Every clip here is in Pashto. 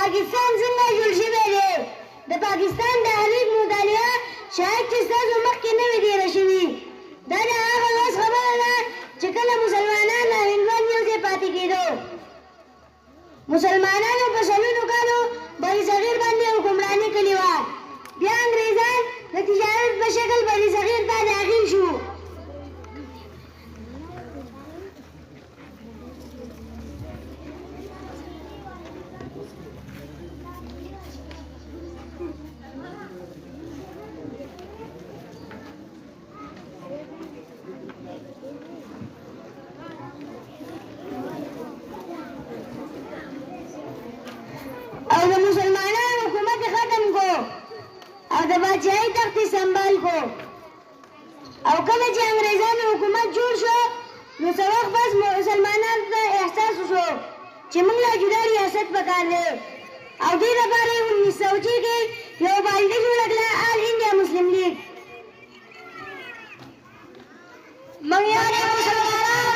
پاکستان څنګه جوړ شوی دی. د پاکستان د تحریک مطالعه شاید چې ستاسو مخکې نه وي تېره شوي. دا د هغه وخت خبره ده چې کله مسلمانان او هندوان یو ځای پاتې کېدو. مسلمانانو په سلونو کالو بني صغیر باندې حکمراني کړې وه. بیا انګریزان د تجارت په شکل بني صغیر ته داخل شو. او د مسلمانانو حکومت ختم کو او د بادشاہي تخت سنبال کو. او کله چې انګریزانو حکومت جوړ شو نو څه وخت بس مسلمانانو ته احساس وشو چې موږ له جدا ریاست پکار دی. او دې لپاره یې 1906 کې یو پارټي جوړه کړه، آل انډیا مسلم لیگ. موږ یعنې مسلمانان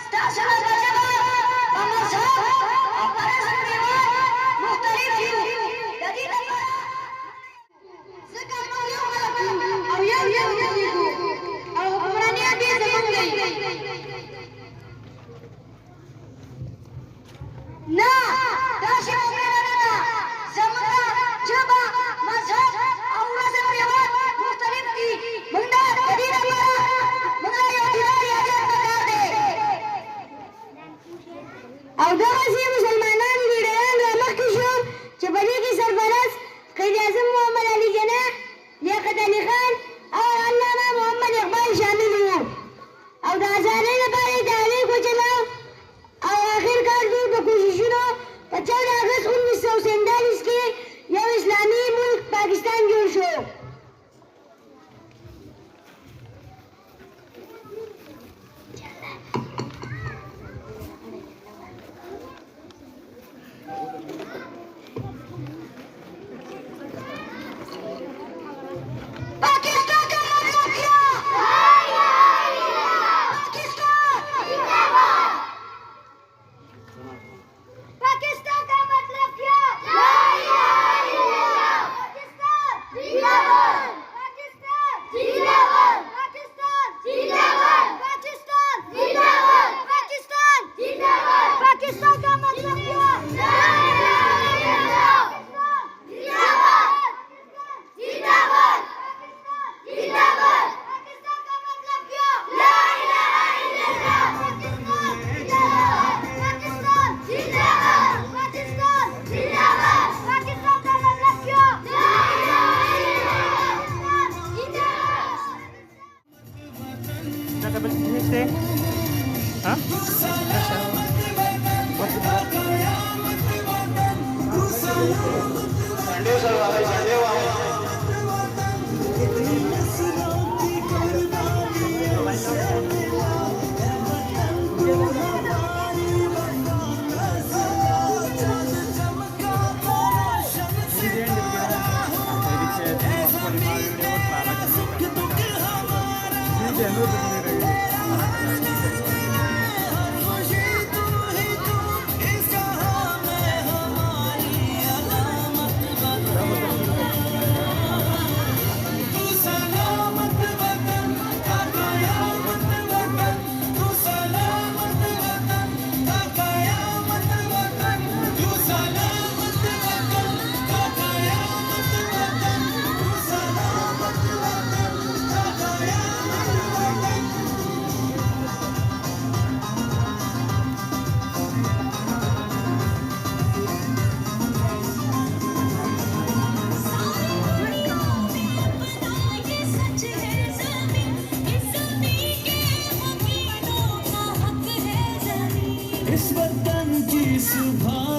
ستاسو له مذهبه په مذهب او په رسم رواج مختلف یو. د دې لپاره ځکه موږ یو خلک او یو لیکو او حکمرانیت یې زموږ دی. نه داسې ممکنه نه ده. زموږ ژبه، مذهب او رسم رواج مختلف دي. موږ د دې لپاره موږ له یو جدا ریاست پکار دی. او دغسې مسلمانان لیډران رامخکې شو چې په دې کې سرپرست قائد اعظم محمد علي جناح، لیاقت علي خان او علامه محمد اقبال شامل وو. او د ازادۍ لپاره یې تحریک وچلاو. او آخرکار دوی په کوششونو په 14 اګست 1947 کې یو اسلامي ملک پاکستان جوړ شو. پاکستان کا مطلب کیا؟ پاکستان کا مطلب کیا؟ پاکستان زندہ باد! پاکستان زندہ باد! پاکستان زندہ باد! پاکستان زندہ باد! پاکستان زندہ باد! پاکستان کا مطلب کیا؟ اس وطن کی صبح